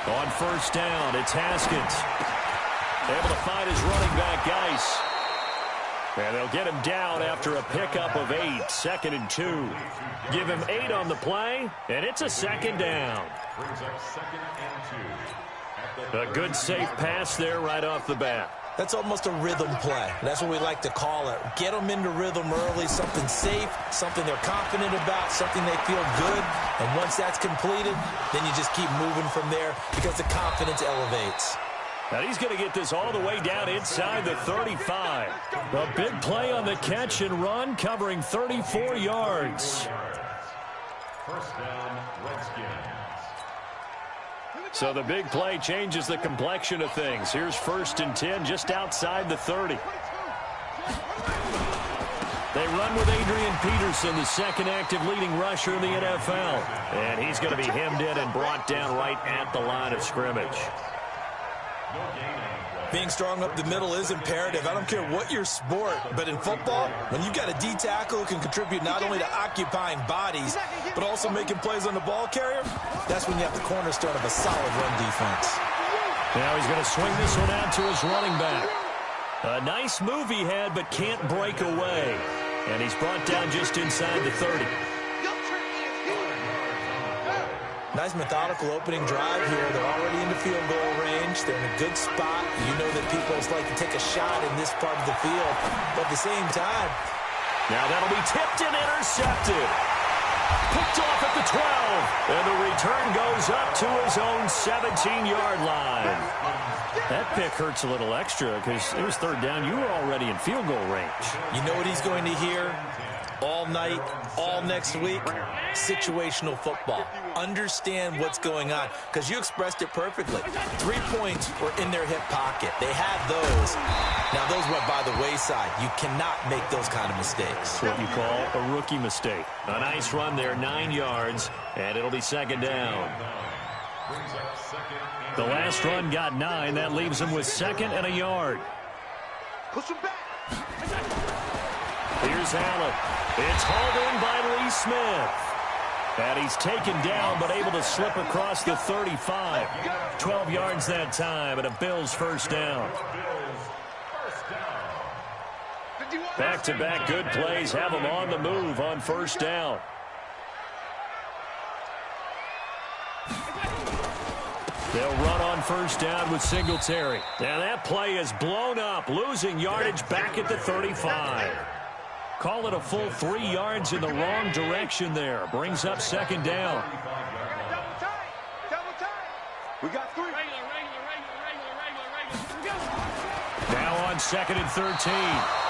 On first down, it's Haskins. Able to find his running back, Geis. And they'll get him down after a pickup of 8, 2nd and 2. Give him 8 on the play, and it's a 2nd down. A good safe pass there right off the bat. That's almost a rhythm play. That's what we like to call it. Get them into rhythm early, something safe, something they're confident about, something they feel good. And once that's completed, then you just keep moving from there because the confidence elevates. Now he's going to get this all the way down inside the 35. A big play on the catch and run, covering 34 yards. First down, Redskins. So the big play changes the complexion of things. Here's 1st and 10 just outside the 30. They run with Adrian Peterson, the second active leading rusher in the NFL. And he's going to be hemmed in and brought down right at the line of scrimmage. Being strong up the middle is imperative. I don't care what your sport, but in football, when you've got a D tackle who can contribute not only to occupying bodies, but also making plays on the ball carrier, that's when you have the cornerstone of a solid run defense. Now he's going to swing this one out to his running back. A nice move he had, but can't break away. And he's brought down just inside the 30. Nice methodical opening drive here. They're already in the field goal range. They're in a good spot. You know that people like to take a shot in this part of the field. But at the same time, now that'll be tipped and intercepted. Picked off at the 12. And the return goes up to his own 17-yard line. That pick hurts a little extra because it was 3rd down. You were already in field goal range. You know what he's going to hear all night, all next week? Situational football. Understand what's going on, because you expressed it perfectly. 3 points were in their hip pocket. They had those. Now, those went by the wayside. You cannot make those kind of mistakes. What you call a rookie mistake. A nice run there, 9 yards, and it'll be 2nd down. The last run got 9. That leaves him with 2nd and a yard. Push him back. Here's Allen. It's hauled in by Lee Smith. And he's taken down, but able to slip across the 35. 12 yards that time, and a Bills first down. Back-to-back good plays have them on the move on first down. They'll run on first down with Singletary. And that play is blown up, losing yardage back at the 35. Call it a full 3 yards in the wrong direction there. Brings up 2nd down. We got 3. Now on 2nd and 13.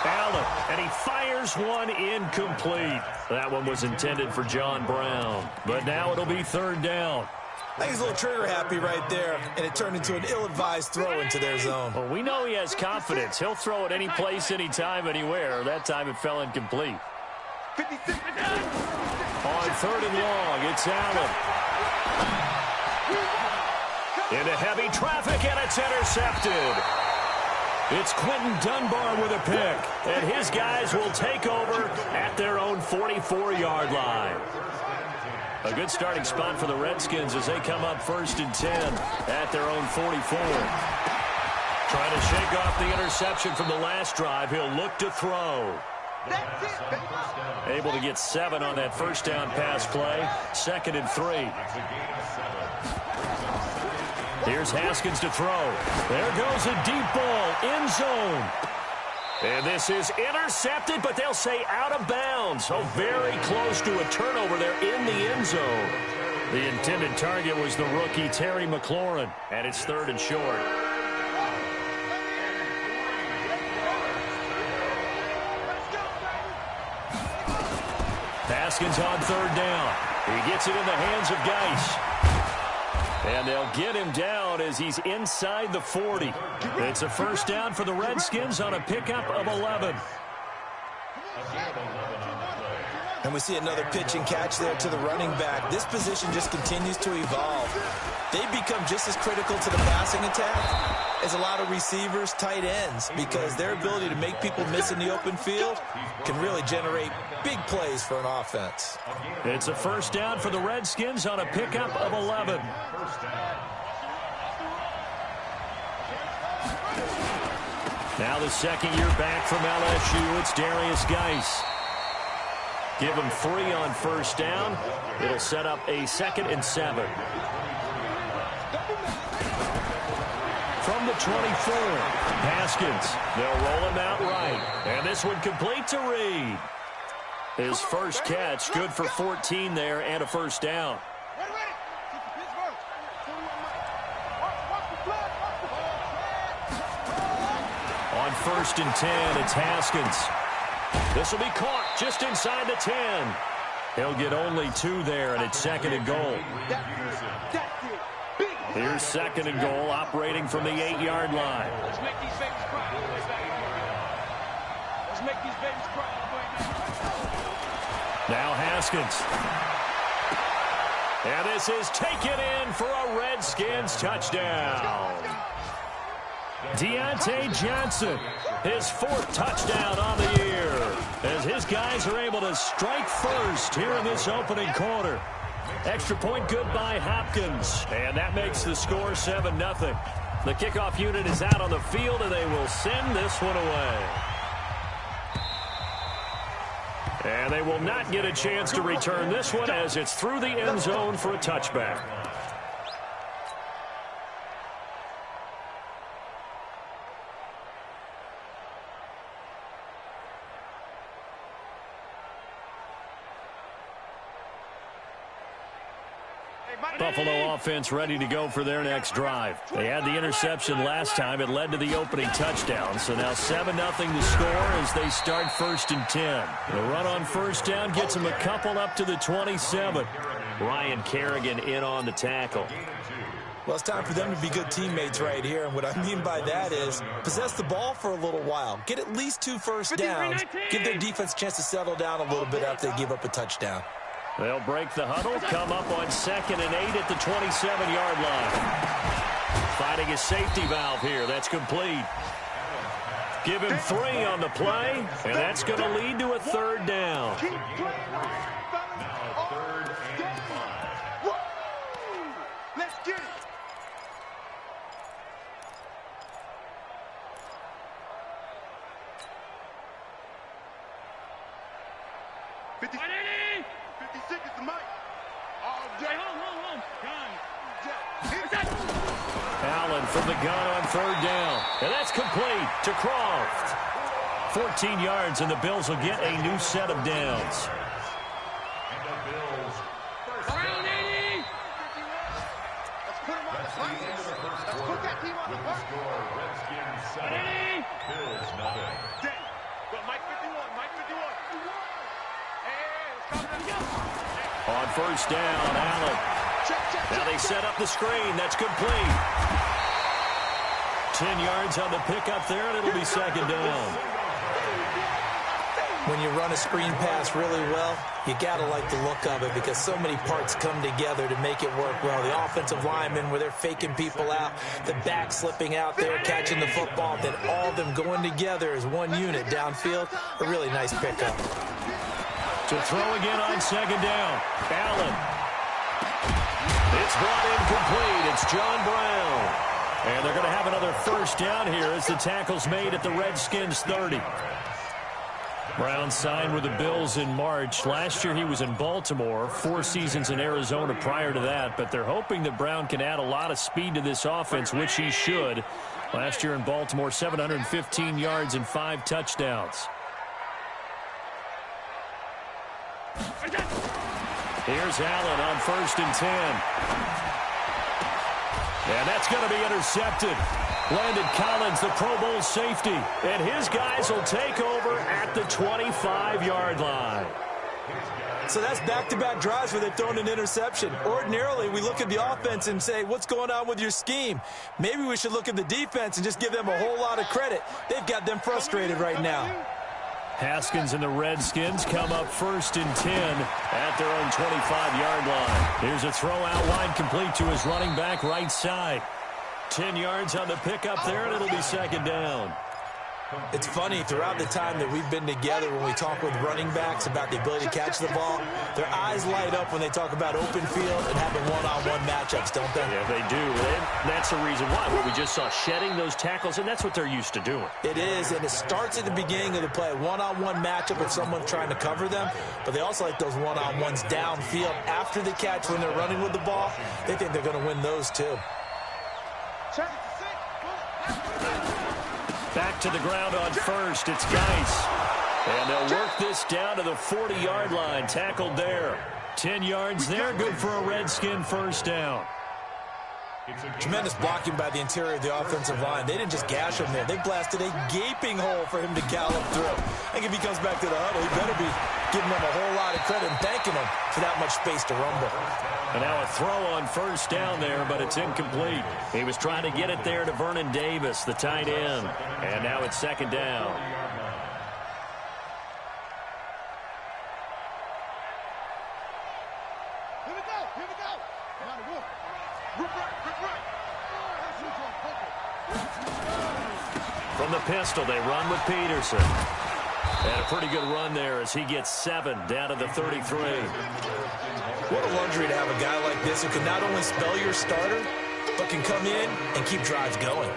Allen, and he fires one incomplete. That one was intended for John Brown. But now it'll be 3rd down. I think he's a little trigger happy right there, and it turned into an ill-advised throw into their zone. Well, we know he has confidence. He'll throw it any place, anytime, anywhere. That time it fell incomplete. 56. On 3rd and long, it's Allen. Into heavy traffic, and it's intercepted. It's Quentin Dunbar with a pick, and his guys will take over at their own 44-yard line. A good starting spot for the Redskins as they come up 1st and 10 at their own 44. Trying to shake off the interception from the last drive. He'll look to throw. Able to get 7 on that first down pass play. 2nd and 3. Here's Haskins to throw. There goes a deep ball, end zone. And this is intercepted, but they'll say out of bounds. So very close to a turnover there in the end zone. The intended target was the rookie Terry McLaurin, and it's 3rd and short. Haskins on 3rd down. He gets it in the hands of Geis. And they'll get him down as he's inside the 40. It's a first down for the Redskins on a pickup of 11. And we see another pitch and catch there to the running back. This position just continues to evolve. They become just as critical to the passing attack as a lot of receivers, tight ends, because their ability to make people miss in the open field can really generate big plays for an offense. It's a first down for the Redskins on a pickup of 11. Now the second year back from LSU, it's Darius Geis. Give him 3 on first down. It'll set up a 2nd and 7. From the 24, Haskins. They'll roll him out right. And this one complete to Reed. His first catch, good for 14 there and a first down. On 1st and 10, it's Haskins. This will be caught just inside the 10. He'll get only 2 there, and it's 2nd and goal. Here's 2nd and goal, operating from the 8-yard line. Let's make these babies cry all the way back. Let's make these babies cry all the way back. Now Haskins. And this is taken in for a Redskins touchdown. Deontay Johnson, his 4th touchdown on the year, as his guys are able to strike first here in this opening quarter. Extra point good by Hopkins, and that makes the score 7-0. The kickoff unit is out on the field, and they will send this one away. And they will not get a chance to return this one as it's through the end zone for a touchback. Buffalo offense ready to go for their next drive. They had the interception last time. It led to the opening touchdown. So now 7-0 to score as they start 1st and 10. The run on first down gets them a couple up to the 27. Ryan Kerrigan in on the tackle. Well, it's time for them to be good teammates right here. And what I mean by that is possess the ball for a little while. Get at least 2 first downs. Give their defense a chance to settle down a little bit after they give up a touchdown. They'll break the huddle, come up on 2nd and 8 at the 27-yard line. Finding a safety valve here. That's complete. Give him 3 on the play, and that's going to lead to a 3rd down. Let's get it. Allen from the gun on 3rd down. And that's complete to Croft. 14 yards, and the Bills will get a new set of downs. Around 80. Let's put him on the plate. Let's put that team on the plate. Bills nothing. Mike 51, Mike 51. Hey, let's go. On 1st down, Allen. Now they set up the screen. That's complete. 10 yards on the pickup there, and it'll be 2nd down. When you run a screen pass really well, you got to like the look of it because so many parts come together to make it work well. The offensive linemen, where they're faking people out, the back slipping out there, catching the football, then all of them going together as one unit downfield. A really nice pickup. To throw again on 2nd down. Allen. It's brought in complete. It's John Brown. And they're going to have another 1st down here as the tackle's made at the Redskins 30. Brown signed with the Bills in March. Last year he was in Baltimore, 4 seasons in Arizona prior to that. But they're hoping that Brown can add a lot of speed to this offense, which he should. Last year in Baltimore, 715 yards and 5 touchdowns. Here's Allen on 1st and 10. And that's going to be intercepted. Landon Collins, the Pro Bowl safety. And his guys will take over at the 25-yard line. So that's back-to-back drives where they've thrown an interception. Ordinarily, we look at the offense and say, what's going on with your scheme? Maybe we should look at the defense and just give them a whole lot of credit. They've got them frustrated right now. Haskins and the Redskins come up 1st and 10 at their own 25-yard line. Here's a throw out wide complete to his running back right side. 10 yards on the pickup there, and it'll be 2nd down. It's funny, throughout the time that we've been together, when we talk with running backs about the ability to catch the ball, their eyes light up when they talk about open field and having one-on-one matchups, don't they? Yeah, they do. And that's the reason why. What we just saw, shedding those tackles, and that's what they're used to doing. It is, and it starts at the beginning of the play. One-on-one matchup with someone trying to cover them, but they also like those one-on-ones downfield after the catch when they're running with the ball. They think they're going to win those, too. Back to the ground on first. It's Geis. And they'll work this down to the 40-yard line. Tackled there. 10 yards there. Good for a Redskin first down. Tremendous blocking by the interior of the offensive line. They didn't just gash him there. They blasted a gaping hole for him to gallop through. I think if he comes back to the huddle, he better be giving them a whole lot of credit and thanking them for that much space to rumble. And now a throw on first down there, but it's incomplete. He was trying to get it there to Vernon Davis, the tight end. And now it's second down. Here we go. Here we go. Now the wolf. Rip right. From the pistol, they run with Peterson. And a pretty good run there as he gets 7 down to the 33. What a luxury to have a guy like this who can not only spell your starter, but can come in and keep drives going.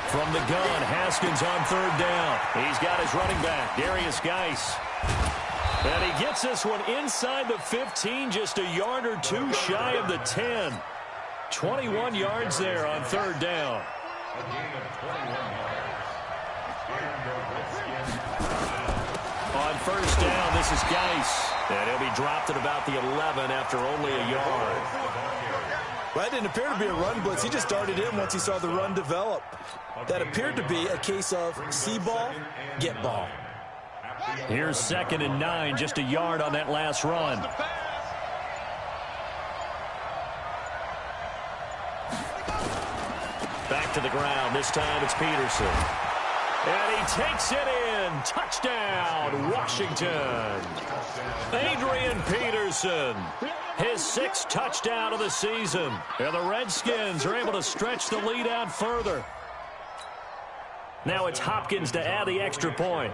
From the gun, Haskins on third down. He's got his running back, Darius Geis. And he gets this one inside the 15, just a yard or two shy of the 10. 21 yards there on third down. On first down, this is Geis. And he'll be dropped at about the 11 after only a yard. Well, that didn't appear to be a run blitz. He just started in once he saw the run develop. That appeared to be a case of see ball, get ball. Here's 2nd and 9, just a yard on that last run. Back to the ground. This time it's Peterson. And he takes it in. Touchdown, Washington. Adrian Peterson. His 6th touchdown of the season. And the Redskins are able to stretch the lead out further. Now it's Hopkins to add the extra point.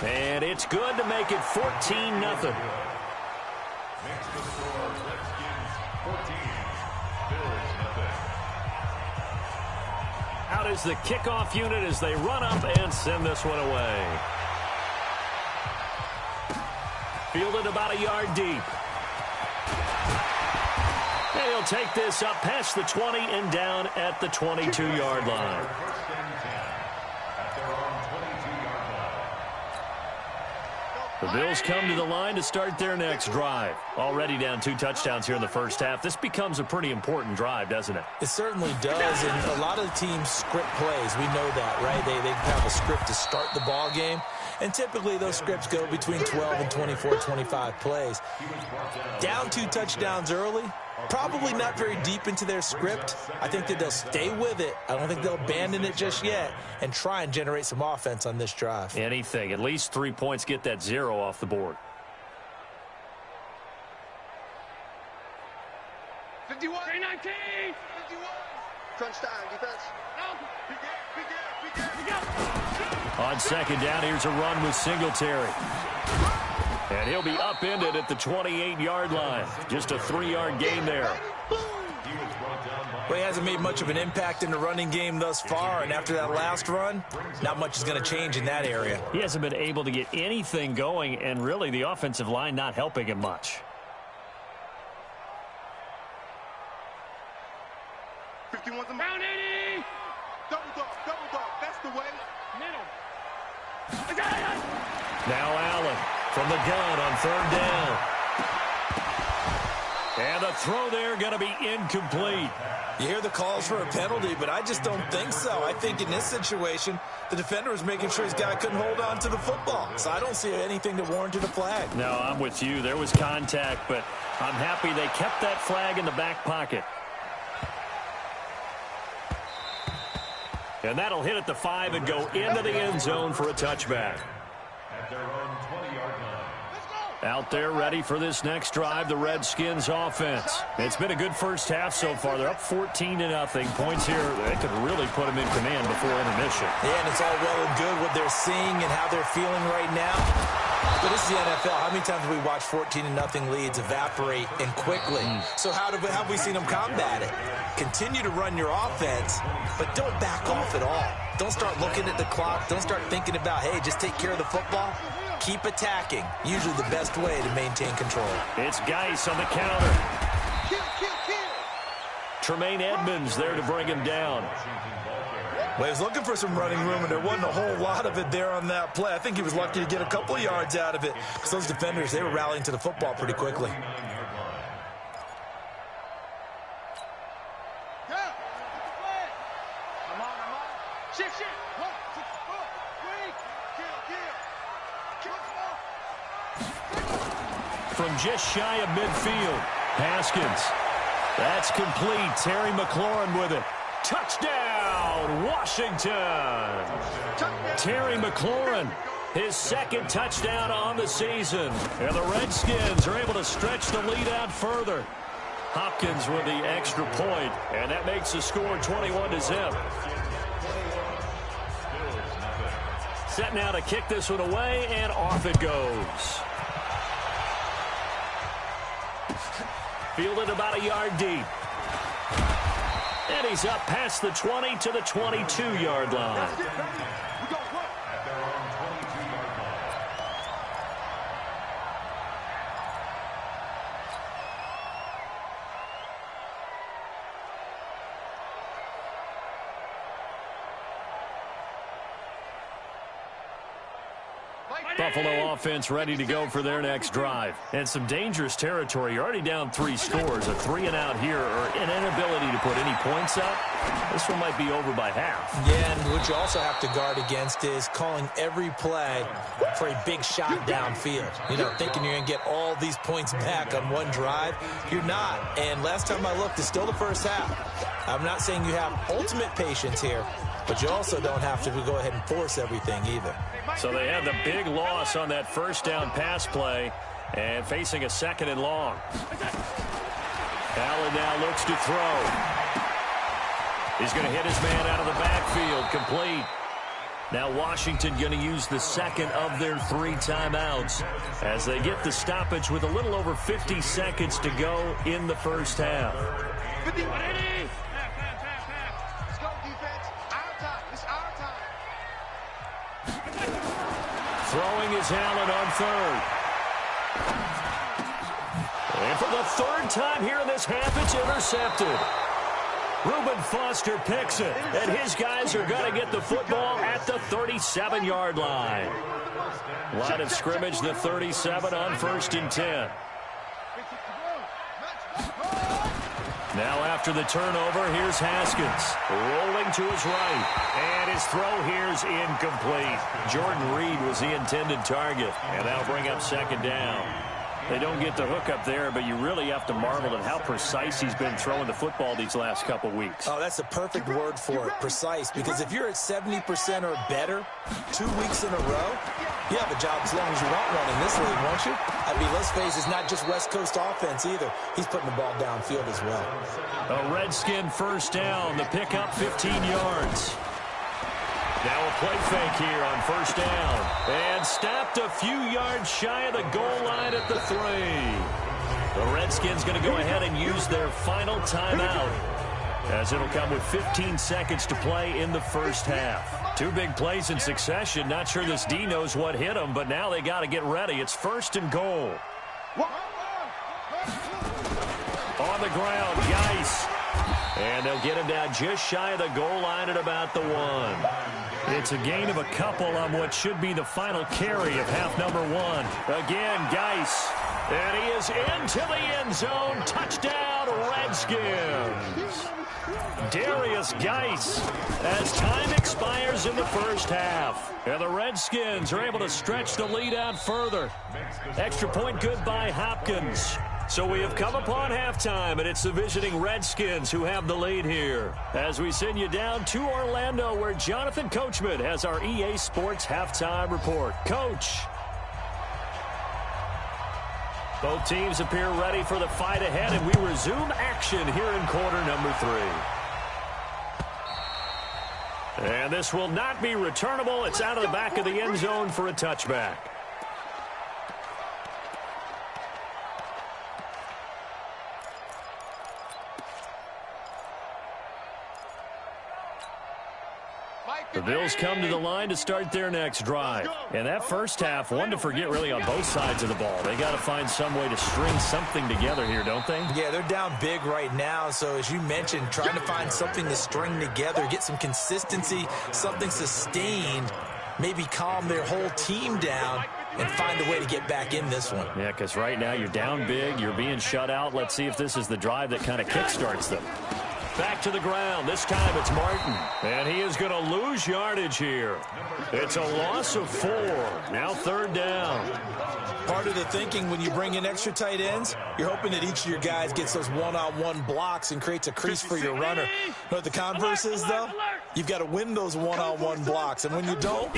And it's good to make it 14-0. Out is the kickoff unit as they run up and send this one away. Fielded about a yard deep. And he'll take this up past the 20 and down at the 22-yard line. The Bills come to the line to start their next drive. Already down 2 touchdowns here in the first half. This becomes a pretty important drive, doesn't it? It certainly does, and a lot of the teams script plays. We know that, right? They have a script to start the ball game, and typically those scripts go between 12 and 24, 25 plays. Down 2 touchdowns early, probably not very deep into their script. I think that they'll stay with it. I don't think they'll abandon it just yet and try and generate some offense on this drive. Anything. At least 3 points, get that 0 off the board. 51. 19. 51. Crunch time, defense. On second down, here's a run with Singletary. And he'll be upended at the 28-yard line. Just a 3-yard gain there. Well, he hasn't made much of an impact in the running game thus far, and after that last run, not much is going to change in that area. He hasn't been able to get anything going, and really the offensive line not helping him much. 51's a pound 80. Double dog. That's the way. Middle. Now Allen from the gun on third down. And the throw there going to be incomplete. You hear the calls for a penalty, but I just don't think so. I think in this situation, the defender was making sure his guy couldn't hold on to the football. So I don't see anything that warranted a flag. No, I'm with you. There was contact, but I'm happy they kept that flag in the back pocket. And that'll hit at the 5 and go into the end zone for a touchback. At their own 20-yard line. Let's go. Out there ready for this next drive, the Redskins offense. It's been a good first half so far. They're up 14-0. Points here, they could really put them in command before intermission. Yeah, and it's all well and good what they're seeing and how they're feeling right now. But this is the NFL. How many times have we watched 14-0 leads evaporate and quickly? So how have we seen them combat it? Continue to run your offense, but don't back off at all. Don't start looking at the clock. Don't start thinking about, hey, just take care of the football. Keep attacking. Usually the best way to maintain control. It's Geis on the counter. Tremaine Edmonds there to bring him down. Well, he was looking for some running room, and there wasn't a whole lot of it there on that play. I think he was lucky to get a couple of yards out of it because those defenders, they were rallying to the football pretty quickly. From just shy of midfield, Haskins. That's complete. Terry McLaurin with it. Touchdown, Washington. Terry McLaurin, his second touchdown on the season. And the Redskins are able to stretch the lead out further. Hopkins with the extra point, and that makes the score 21-0. Set now to kick this one away, and off it goes. Fielded about a yard deep. And he's up past the 20 to the 22-yard line. Buffalo offense ready to go for their next drive. And some dangerous territory. You're already down 3 scores. A 3-and-out here or an inability to put any points up. This one might be over by half. Yeah, and what you also have to guard against is calling every play for a big shot downfield. You know, thinking you're going to get all these points back on one drive. You're not. And last time I looked, it's still the first half. I'm not saying you have ultimate patience here, but you also don't have to go ahead and force everything either. So they had the big loss on that first down pass play and facing a 2nd and long. Allen now looks to throw. He's going to hit his man out of the backfield. Complete. Now Washington going to use the second of their 3 timeouts as they get the stoppage with a little over 50 seconds to go in the first half. 50, 180. Let's go, defense. Our time. It's our time. Throwing is Allen on third. And for the 3rd time here in this half, it's intercepted. Reuben Foster picks it, and his guys are going to get the football at the 37-yard line. Line of scrimmage, the 37 on 1st and 10. Now after the turnover, here's Haskins. Rolling to his right. And his throw here's incomplete. Jordan Reed was the intended target. And that'll bring up 2nd down. They don't get the hook up there, but you really have to marvel at how precise he's been throwing the football these last couple weeks. Oh, that's the perfect word for it, precise. Because if you're at 70% or better 2 weeks in a row, you have a job as long as you want one in this league, won't you? I mean, let's face it, it's not just West Coast offense either. He's putting the ball downfield as well. A Redskin first down. The pickup 15 yards. Now a play fake here on 1st down. And stopped a few yards shy of the goal line at the 3. The Redskins going to go ahead and use their final timeout, as it'll come with 15 seconds to play in the first half. 2 big plays in succession. Not sure this D knows what hit him, but now they got to get ready. It's 1st and goal. On the ground, Geis. And they'll get him down just shy of the goal line at about the 1. It's a gain of a couple on what should be the final carry of half number 1. Again, Geis. And he is into the end zone. Touchdown, Redskins. Darius Geis as time expires in the first half. And the Redskins are able to stretch the lead out further. Extra point good by Hopkins. So we have come upon halftime, and it's the visiting Redskins who have the lead here. As we send you down to Orlando, where Jonathan Coachman has our EA Sports halftime report. Coach. Both teams appear ready for the fight ahead, and we resume action here in quarter number 3. And this will not be returnable. It's out of the back of the end zone for a touchback. The Bills come to the line to start their next drive. And that first half, one to forget really on both sides of the ball. They got to find some way to string something together here, don't they? Yeah, they're down big right now. So as you mentioned, trying to find something to string together, get some consistency, something sustained, maybe calm their whole team down and find a way to get back in this one. Yeah, because right now you're down big, you're being shut out. Let's see if this is the drive that kind of kickstarts them. Back to the ground. This time it's Martin. And he is going to lose yardage here. It's a loss of 4. Now 3rd down. Part of the thinking when you bring in extra tight ends, you're hoping that each of your guys gets those one-on-one blocks and creates a crease for your runner. You know what the converse is, though? You've got to win those one-on-one blocks. And when you don't,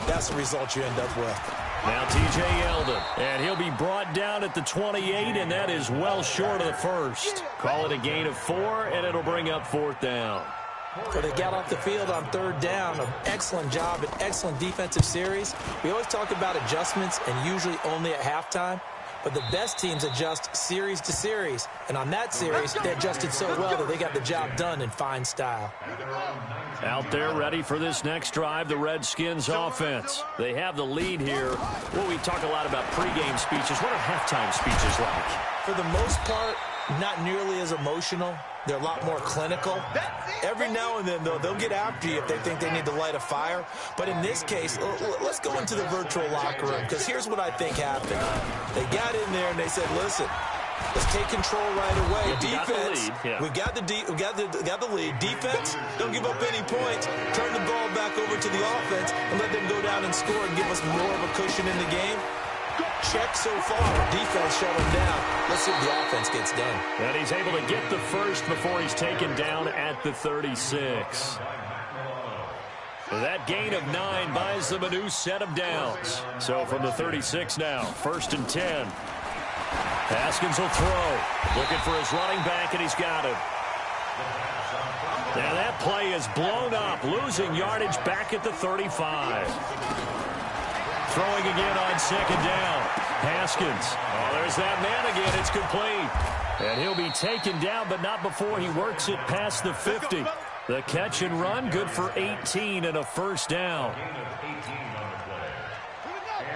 that's the result you end up with. Now T.J. Yeldon, and he'll be brought down at the 28, and that is well short of the first. Call it a gain of 4, and it'll bring up 4th down. So they got off the field on 3rd down. An excellent job, an excellent defensive series. We always talk about adjustments, and usually only at halftime. But the best teams adjust series to series. And on that series, they adjusted so well that they got the job done in fine style. Out there ready for this next drive, the Redskins offense. They have the lead here. Well, we talk a lot about pregame speeches. What are halftime speeches like? For the most part, not nearly as emotional. They're a lot more clinical. Every now and then, though, they'll get after you if they think they need to light a fire. But in this case, let's go into the virtual locker room, because here's what I think happened. They got in there and they said, listen, let's take control right away. Yeah, defense, we got the lead. Defense, don't give up any points. Turn the ball back over to the offense and let them go down and score and give us more of a cushion in the game. Check so far. Defense shut him down. Let's see if the offense gets done. And he's able to get the first before he's taken down at the 36. That gain of 9 buys them a new set of downs. So from the 36 now, 1st and 10. Haskins will throw. Looking for his running back, and he's got him. Now that play is blown up, losing yardage back at the 35. Throwing again on 2nd down. Haskins. Oh, there's that man again. It's complete. And he'll be taken down, but not before he works it past the 50. The catch and run, good for 18 and a 1st down.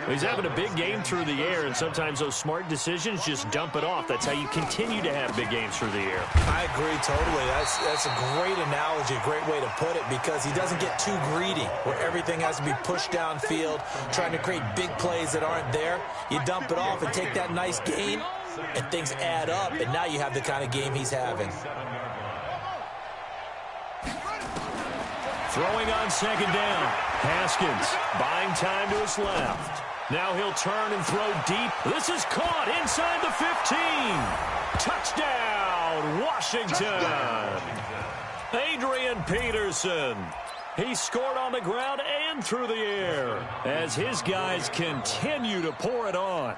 He's having a big game through the air, and sometimes those smart decisions just dump it off. That's how you continue to have big games through the air. I agree totally. That's a great analogy, a great way to put it, because he doesn't get too greedy where everything has to be pushed downfield, trying to create big plays that aren't there. You dump it off and take that nice gain, and things add up, and now you have the kind of game he's having. Throwing on 2nd down. Haskins buying time to his left. Now he'll turn and throw deep. This is caught inside the 15. Touchdown, Washington. Adrian Peterson. He scored on the ground and through the air as his guys continue to pour it on.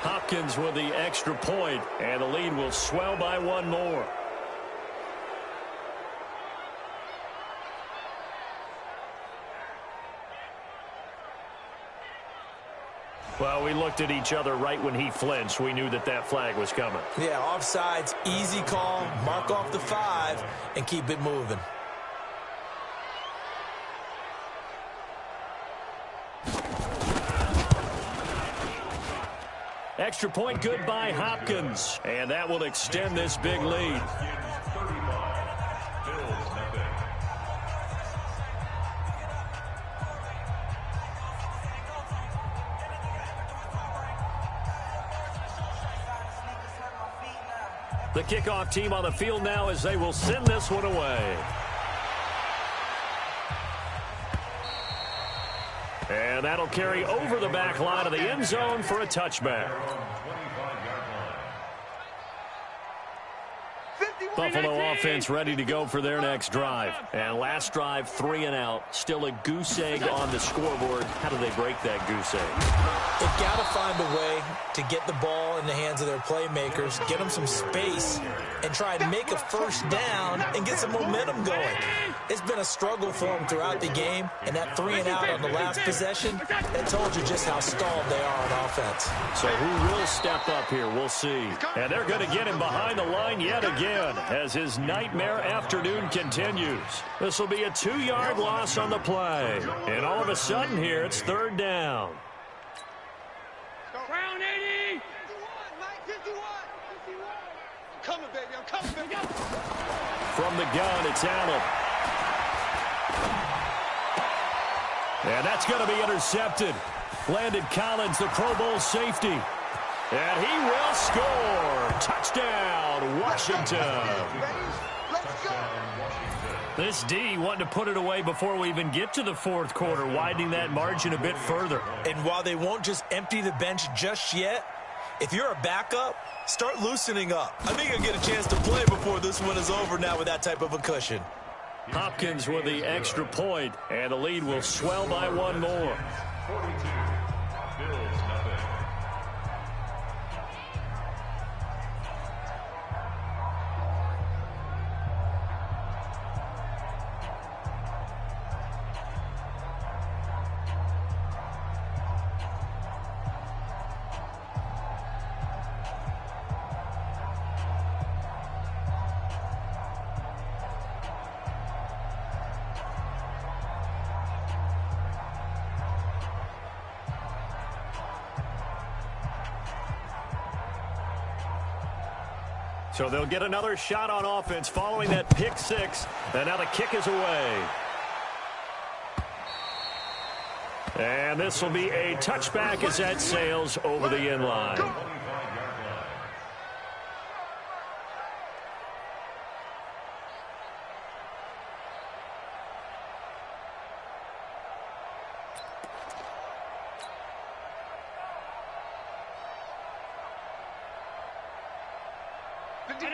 Hopkins with the extra point, and the lead will swell by 1 more. Well, we looked at each other right when he flinched. We knew that that flag was coming. Yeah, offsides, easy call, mark off the 5, and keep it moving. Extra point good by Hopkins, and that will extend this big lead. The kickoff team on the field now as they will send this one away. And that'll carry over the back line of the end zone for a touchback. Buffalo offense ready to go for their next drive. And last drive, 3 and out. Still a goose egg on the scoreboard. How do they break that goose egg? They've got to find a way to get the ball in the hands of their playmakers, get them some space, and try and make a first down and get some momentum going. It's been a struggle for them throughout the game, and that 3 and out on the last possession, it told you just how stalled they are on offense. So who will step up here? We'll see. And they're going to get him behind the line yet again as his nightmare afternoon continues. This will be a 2-yard loss on the play. And all of a sudden here, it's 3rd down. Round 80. I'm coming, baby. I'm coming, baby. From the gun, it's Allen. And that's going to be intercepted. Landon Collins, the Pro Bowl safety. And he will score. Touchdown, Washington. Let's go. This D wanting to put it away before we even get to the 4th quarter, widening that margin a bit further. And while they won't just empty the bench just yet, if you're a backup, start loosening up. I think you'll get a chance to play before this one is over now with that type of a cushion. Hopkins with the extra point, and the lead will swell by 1 more. 42, Bills nothing. So they'll get another shot on offense following that pick 6. And now the kick is away. And this will be a touchback as that sails over the end line.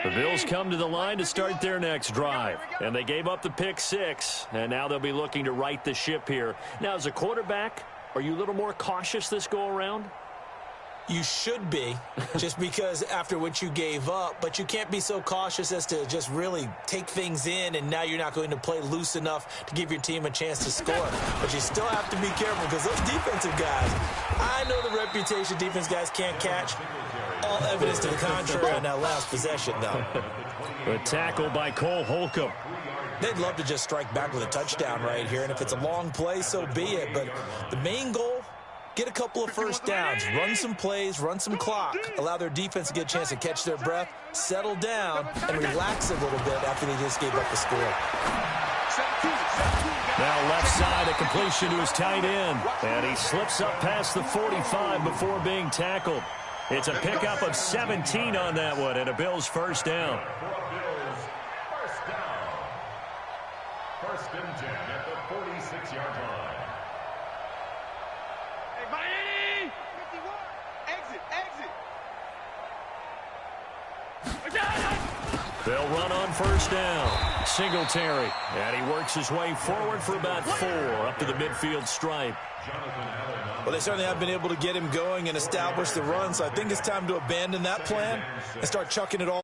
The Bills come to the line to start their next drive. And they gave up the pick 6. And now they'll be looking to right the ship here. Now, as a quarterback, are you a little more cautious this go-around? You should be, just because after what you gave up, but you can't be so cautious as to just really take things in, and now you're not going to play loose enough to give your team a chance to score. But you still have to be careful because those defensive guys, I know the reputation defense guys can't catch. All evidence to the contrary on that last possession, though. The tackle by Cole Holcomb. They'd love to just strike back with a touchdown right here, and if it's a long play, so be it. But the main goal, get a couple of first downs, run some plays, run some clock, allow their defense to get a chance to catch their breath, settle down, and relax a little bit after they just gave up the score. Now left side, a completion to his tight end. And he slips up past the 45 before being tackled. It's a pickup of 17 on that one, and a Bills first down. First down. 1st and 10 at the 46-yard line. Hey, Miami! 51. Exit. They'll run on first down. Singletary. And he works his way forward for about 4 up to the midfield stripe. Well, they certainly have been able to get him going and establish the run, so I think it's time to abandon that plan and start chucking it all.